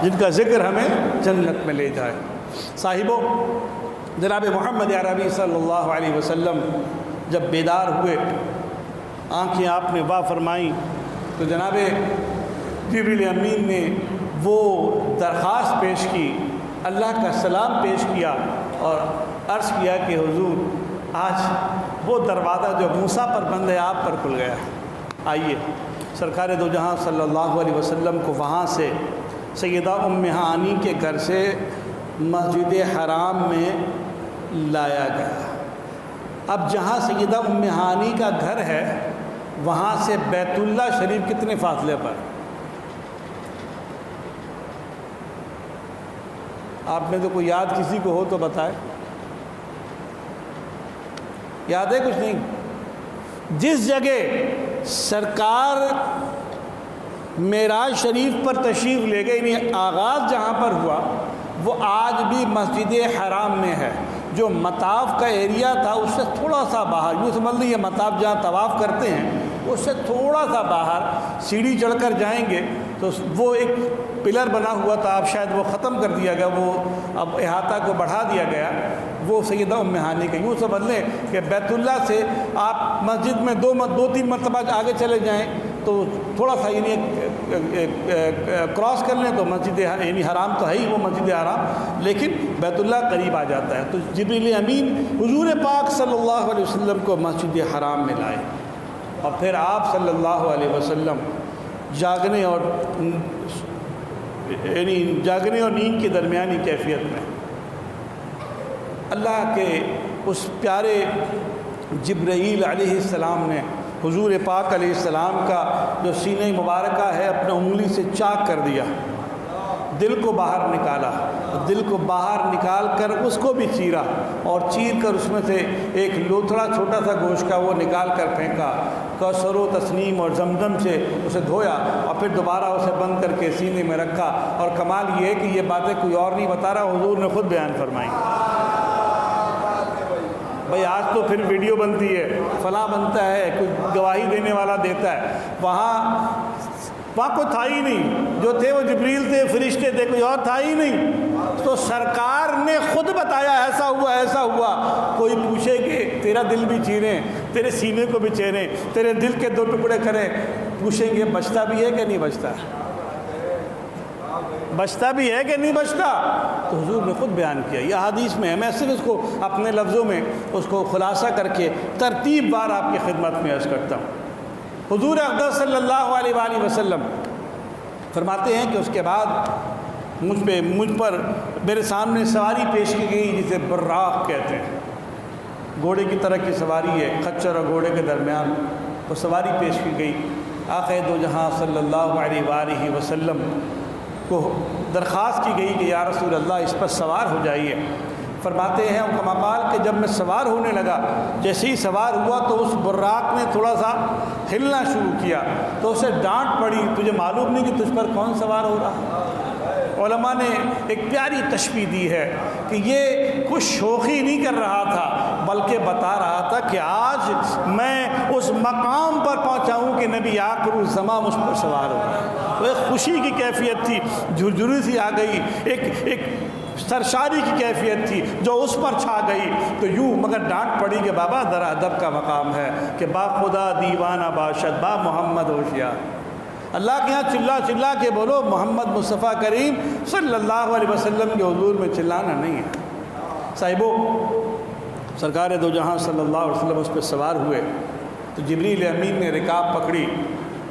جن کا ذکر ہمیں جنت میں لے جائے۔ صاحبوں، جناب محمد عربی صلی اللہ علیہ وسلم جب بیدار ہوئے، آنکھیں آپ نے واہ فرمائیں، تو جناب جبریل امین نے وہ درخواست پیش کی، اللہ کا سلام پیش کیا اور عرض کیا کہ حضور آج وہ دروازہ جو موسیٰ پر بند ہے آپ پر کھل گیا ہے۔ آئیے سرکار دو جہاں صلی اللہ علیہ وسلم کو وہاں سے سیدہ ام ہانی کے گھر سے مسجد حرام میں لایا گیا۔ اب جہاں سیدہ ام ہانی کا گھر ہے وہاں سے بیت اللہ شریف کتنے فاصلے پر؟ آپ میں تو کوئی یاد کسی کو ہو تو بتائے، یاد ہے کچھ نہیں؟ جس جگہ سرکار معراج شریف پر تشریف لے گئے، یعنی آغاز جہاں پر ہوا وہ آج بھی مسجد حرام میں ہے۔ جو مطاف کا ایریا تھا اس سے تھوڑا سا باہر، یوں سمجھ لیں یہ مطاف جہاں طواف کرتے ہیں اس سے تھوڑا سا باہر سیڑھی چڑھ کر جائیں گے تو وہ ایک پلر بنا ہوا تھا، اب شاید وہ ختم کر دیا گیا، وہ اب احاطہ کو بڑھا دیا گیا، وہ سیدہ ام ہانی کا۔ یوں سمجھ لیں کہ بیت اللہ سے آپ مسجد میں دو تین مرتبہ آگے چلے جائیں تو تھوڑا سا یعنی کراس کر لیں تو مسجد یعنی حرام تو ہے ہی وہ مسجد حرام، لیکن بیت اللہ قریب آ جاتا ہے۔ تو جبریل امین حضور پاک صلی اللہ علیہ وسلم کو مسجد حرام میں لائے اور پھر آپ صلی اللہ علیہ وسلم جاگنے اور نیند کے درمیانی کیفیت میں اللہ کے اس پیارے جبرائیل علیہ السلام نے حضور پاک علیہ السلام کا جو سینہ مبارکہ ہے اپنے انگلی سے چاک کر دیا، دل کو باہر نکالا، دل کو باہر نکال کر اس کو بھی چیرا اور چیر کر اس میں سے ایک لوتھڑا چھوٹا سا گوشت کا وہ نکال کر پھینکا، کوثر و تسنیم اور زمزم سے اسے دھویا اور پھر دوبارہ اسے بند کر کے سینے میں رکھا۔ اور کمال یہ ہے کہ یہ باتیں کوئی اور نہیں بتا رہا، حضور نے خود بیان فرمائی۔ بھئی آج تو پھر ویڈیو بنتی ہے، فلاں بنتا ہے، کوئی گواہی دینے والا دیتا ہے، وہاں کوئی تھا ہی نہیں، جو تھے وہ جبریل تھے، فرشتے تھے، کوئی اور تھا ہی نہیں۔ تو سرکار نے خود بتایا ایسا ہوا ایسا ہوا۔ کوئی پوچھے کہ تیرا دل بھی چیریں، تیرے سینے کو بھی چیریں، تیرے دل کے 2 ٹکڑے کریں، پوچھیں گے بچتا بھی ہے کہ نہیں بچتا، بچتا بھی ہے کہ نہیں بچتا؟ تو حضور نے خود بیان کیا، یہ حدیث میں ہے، میں صرف اس کو اپنے لفظوں میں اس کو خلاصہ کر کے ترتیب بار آپ کی خدمت میں عرض کرتا ہوں۔ حضور اقدس صلی اللہ علیہ وآلہ وسلم فرماتے ہیں کہ اس کے بعد مجھ پر میرے سامنے سواری پیش کی گئی جسے براق کہتے ہیں، گھوڑے کی طرح کی سواری ہے، خچر اور گھوڑے کے درمیان وہ سواری پیش کی گئی۔ آقا دو جہاں صلی اللہ علیہ وآلہ وسلم کو درخواست کی گئی کہ یا رسول اللہ اس پر سوار ہو جائیے۔ فرماتے ہیں کما قال کہ جب میں سوار ہونے لگا، جیسے ہی سوار ہوا تو اس براق نے تھوڑا سا ہلنا شروع کیا تو اسے ڈانٹ پڑی، تجھے معلوم نہیں کہ تجھ پر کون سوار ہو رہا؟ علماء نے ایک پیاری تشبیہ دی ہے کہ یہ کچھ شوخی نہیں کر رہا تھا بلکہ بتا رہا تھا کہ آج میں اس مقام پر پہنچا ہوں کہ نبی آخر الزمان مجھ پر سوار ہو رہا ہے۔ وہ ایک خوشی کی کیفیت تھی، جھرجھری سی آ گئی، ایک سرشاری کی کیفیت تھی جو اس پر چھا گئی۔ تو یوں مگر ڈانٹ پڑی کہ بابا در ادب کا مقام ہے کہ با خدا دیوانہ باشد با محمد ہوشیار، اللہ کے یہاں چلا چلا کے بولو، محمد مصطفیٰ کریم صلی اللہ علیہ وسلم کے حضور میں چلانا نہیں ہے۔ صاحبو، سرکار دو جہاں صلی اللہ علیہ وسلم اس پہ سوار ہوئے تو جبریل امین نے رکاب پکڑی،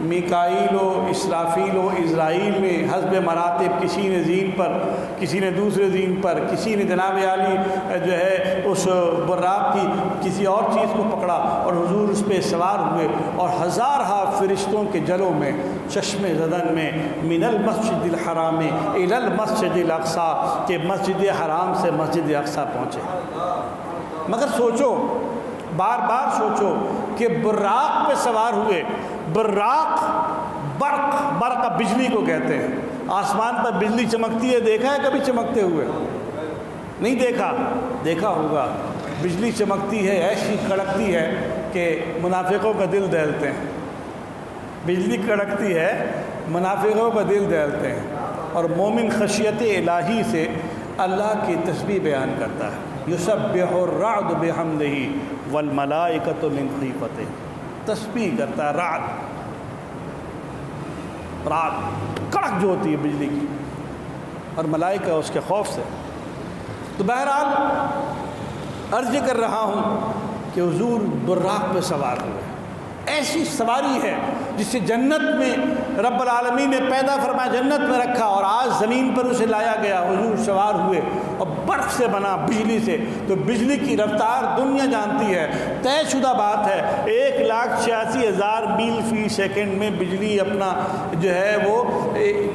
میکائیل و اسرافیل و اسرائیل نے حسب مراتب، کسی نے زین پر، کسی نے دوسرے زین پر، کسی نے جناب عالی جو ہے اس براق کی کسی اور چیز کو پکڑا اور حضور اس پہ سوار ہوئے اور ہزارہا فرشتوں کے جلوں میں چشم زدن میں من المسجد الحرام الی المسجد الاقصی کہ مسجد حرام سے مسجد اقصی پہنچے۔ مگر سوچو، بار بار سوچو کہ براق پہ سوار ہوئے، براق برق بجلی کو کہتے ہیں، آسمان پر بجلی چمکتی ہے، دیکھا ہے کبھی چمکتے ہوئے؟ نہیں دیکھا، دیکھا ہوگا، بجلی چمکتی ہے، ایسی کڑکتی ہے کہ منافقوں کا دل دہلتے ہیں، بجلی کڑکتی ہے، منافقوں کا دل دہلتے ہیں۔ اور مومن خشیت الہی سے اللہ کی تسبیح بیان کرتا ہے۔ یسبح الرعد بحمدہ والملائکۃ من خیفتہ، تسبیح کرتا ہے رعد کڑک جو ہوتی ہے بجلی کی، اور ملائکہ اس کے خوف سے۔ تو بہرحال عرض کر رہا ہوں کہ حضور براق پہ سوار ہوئے، ایسی سواری ہے جس سے جنت میں رب العالمین نے پیدا فرمایا، جنت میں رکھا، اور آج زمین پر اسے لایا گیا۔ حضور سوار ہوئے اور برف سے بنا، بجلی سے، تو بجلی کی رفتار دنیا جانتی ہے، طے شدہ بات ہے، 1,86,000 میل فی سیکنڈ میں بجلی اپنا جو ہے وہ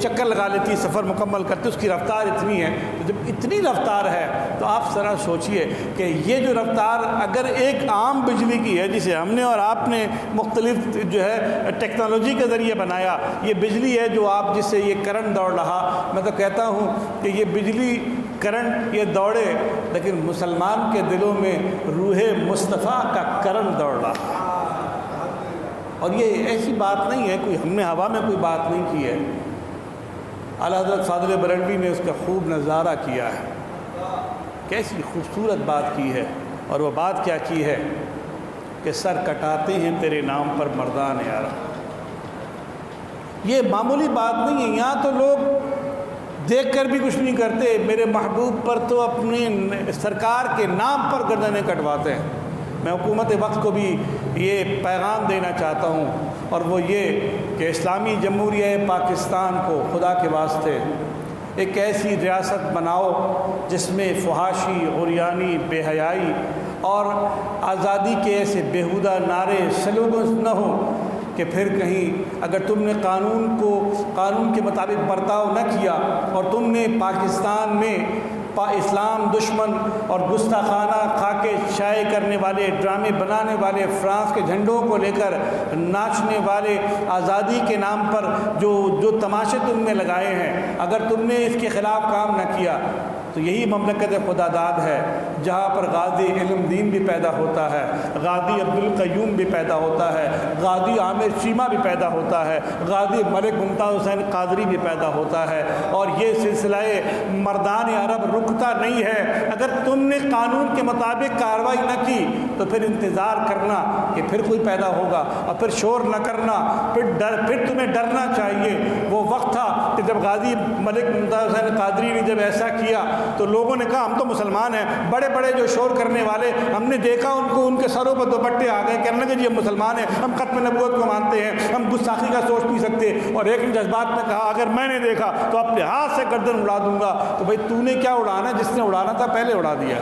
چکر لگا لیتی ہے، سفر مکمل کرتی، اس کی رفتار اتنی ہے۔ جب اتنی رفتار ہے تو آپ ذرا سوچئے کہ یہ جو رفتار اگر ایک عام بجلی کی ہے جسے ہم نے اور آپ نے مختلف جو ہے ٹیکنالوجی کے ذریعے بنایا، یہ بجلی ہے جو آپ جس سے یہ کرنٹ دوڑ رہا، میں تو کہتا ہوں کہ یہ بجلی کرنٹ یہ دوڑے، لیکن مسلمان کے دلوں میں روح مصطفیٰ کا کرنٹ دوڑ رہا۔ اور یہ ایسی بات نہیں ہے، کوئی ہم نے ہوا میں کوئی بات نہیں کی ہے، اعلیٰ حضرت فاضل بریلوی نے اس کا خوب نظارہ کیا ہے، کیسی خوبصورت بات کی ہے، اور وہ بات کیا کی ہے کہ سر کٹاتے ہیں تیرے نام پر مردان یارا۔ یہ معمولی بات نہیں ہے، یہاں تو لوگ دیکھ کر بھی کچھ نہیں کرتے، میرے محبوب پر تو اپنے سرکار کے نام پر گردنیں کٹواتے ہیں۔ میں حکومت وقت کو بھی یہ پیغام دینا چاہتا ہوں، اور وہ یہ کہ اسلامی جمہوریہ پاکستان کو خدا کے واسطے ایک ایسی ریاست بناؤ جس میں فحاشی، عریانی، بے حیائی اور آزادی کے ایسے بیہودہ نعرے سلوگنز نہ ہوں کہ پھر کہیں اگر تم نے قانون کے مطابق برتاؤ نہ کیا اور تم نے پاکستان میں اسلام دشمن اور گستاخانہ خاکے شائع کرنے والے، ڈرامے بنانے والے، فرانس کے جھنڈوں کو لے کر ناچنے والے، آزادی کے نام پر جو تماشے تم نے لگائے ہیں، اگر تم نے اس کے خلاف کام نہ کیا تو یہی مملکت خدا داد ہے جہاں پر غازی علم دین بھی پیدا ہوتا ہے، غازی عبدالقیوم بھی پیدا ہوتا ہے، غازی عامر چیمہ بھی پیدا ہوتا ہے، غازی ملک ممتاز حسین قادری بھی پیدا ہوتا ہے، اور یہ سلسلہ مردان عرب رکتا نہیں ہے۔ اگر تم نے قانون کے مطابق کارروائی نہ کی تو پھر انتظار کرنا کہ پھر کوئی پیدا ہوگا، اور پھر شور نہ کرنا، پھر تمہیں ڈرنا چاہیے۔ وہ وقت تھا کہ جب غازی ملک ممتاز حسین قادری نے جب ایسا کیا تو لوگوں نے کہا ہم تو مسلمان ہیں، بڑے بڑے جو شور کرنے والے ہم نے دیکھا ان کو ان کے سروں پر دوپٹے آ گئے، کہنے لگے جی ہم مسلمان ہیں، ہم ختم نبوت کو مانتے ہیں، ہم گستاخی کا سوچ نہیں سکتے۔ اور ایک نے جذبات میں کہا اگر میں نے دیکھا تو اپنے ہاتھ سے گردن اڑا دوں گا۔ تو بھائی تو نے کیا اڑانا، جس نے اڑانا تھا پہلے اڑا دیا۔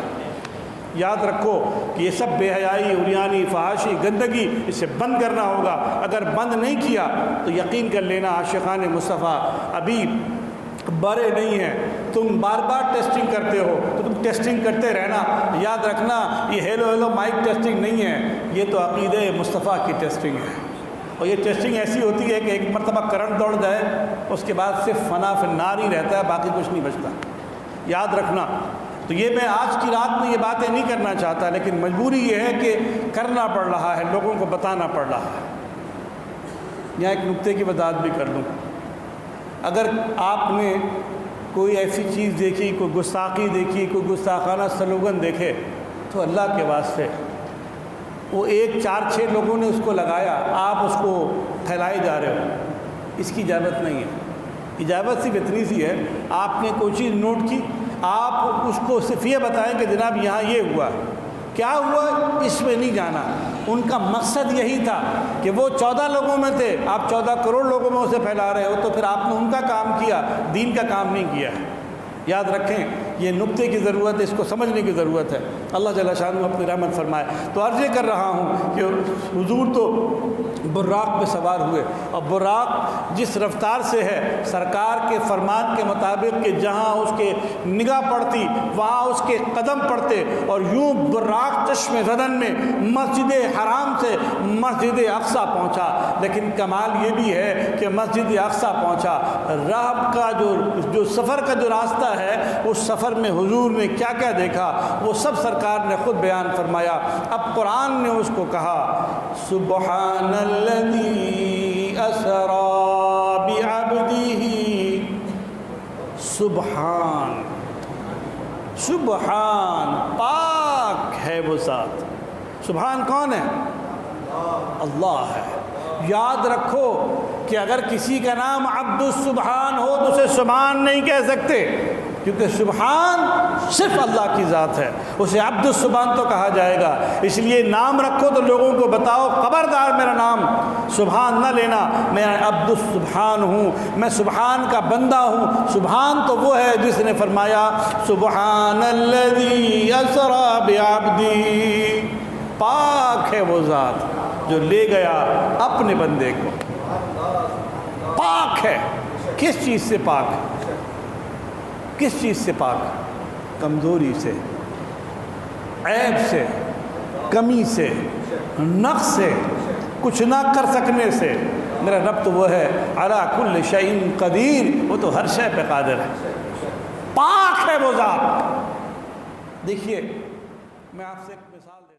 یاد رکھو کہ یہ سب بے حیائی، عریانی، فحاشی، گندگی اسے بند کرنا ہوگا۔ اگر بند نہیں کیا تو یقین کر لینا عاشقان مصطفیٰ ابھی بڑے نہیں ہیں، تم بار بار ٹیسٹنگ کرتے ہو تو تم ٹیسٹنگ کرتے رہنا۔ یاد رکھنا یہ ہیلو مائک ٹیسٹنگ نہیں ہے، یہ تو عقیدہ مصطفیٰ کی ٹیسٹنگ ہے، اور یہ ٹیسٹنگ ایسی ہوتی ہے کہ ایک مرتبہ کرنٹ دوڑ جائے اس کے بعد صرف فنا فی النار ہی رہتا ہے، باقی کچھ نہیں بچتا، یاد رکھنا۔ تو یہ میں آج کی رات میں یہ باتیں نہیں کرنا چاہتا، لیکن مجبوری یہ ہے کہ کرنا پڑ رہا ہے، لوگوں کو بتانا پڑ رہا ہے۔ یہاں ایک نکتے کی وضاحت بھی کر دوں، اگر آپ نے کوئی ایسی چیز دیکھی، کوئی گستاخی دیکھی، کوئی گستاخانہ سلوگن دیکھے تو اللہ کے واسطے وہ 4-6 لوگوں نے اس کو لگایا، آپ اس کو پھیلائے جا رہے ہو، اس کی اجازت نہیں ہے۔ اجازت صرف اتنی سی ہے، آپ نے کوئی چیز نوٹ کی، آپ اس کو صرف یہ بتائیں کہ جناب یہاں یہ ہوا، کیا ہوا اس میں نہیں جانا۔ ان کا مقصد یہی تھا کہ وہ 14 لوگوں میں تھے، آپ 14 کروڑ لوگوں میں اسے پھیلا رہے ہو، تو پھر آپ نے ان کا کام کیا، دین کا کام نہیں کیا ہے۔ یاد رکھیں یہ نکتے کی ضرورت ہے، اس کو سمجھنے کی ضرورت ہے۔ اللہ جل شانہ اپنی رحمت فرمائے۔ تو عرض یہ کر رہا ہوں کہ حضور تو براق پہ سوار ہوئے، اور براق جس رفتار سے ہے سرکار کے فرمان کے مطابق کہ جہاں اس کے نگاہ پڑتی وہاں اس کے قدم پڑتے، اور یوں براق چشم زدن میں مسجد حرام سے مسجد اقصیٰ پہنچا۔ لیکن کمال یہ بھی ہے کہ مسجد اقصیٰ پہنچا، راہ کا جو سفر کا جو راستہ ہے اس سفر میں حضور نے کیا کیا دیکھا وہ سب سرکار نے خود بیان فرمایا۔ اب قرآن نے اس کو کہا سبحان الذی اسری بعبدہ سبحان، سبحان، پاک ہے وہ ذات۔ سبحان کون ہے؟ اللہ ہے۔ یاد رکھو کہ اگر کسی کا نام عبد السبحان ہو تو اسے سبحان نہیں کہہ سکتے، کیونکہ سبحان صرف اللہ کی ذات ہے، اسے عبد السبحان تو کہا جائے گا۔ اس لیے نام رکھو تو لوگوں کو بتاؤ خبردار میرا نام سبحان نہ لینا، میں عبد السبحان ہوں، میں سبحان کا بندہ ہوں۔ سبحان تو وہ ہے جس نے فرمایا سبحان الذی اسری بعبدی، پاک ہے وہ ذات جو لے گیا اپنے بندے کو۔ پاک ہے، کس چیز سے پاک؟ کس چیز سے پاک؟ کمزوری سے، عیب سے، کمی سے، نقص سے، کچھ نہ کر سکنے سے۔ میرا رب تو وہ ہے علی کل شیء قدیر، وہ تو ہر شے پہ قادر ہے، پاک ہے وہ ذات۔ دیکھیے میں آپ سے ایک مثال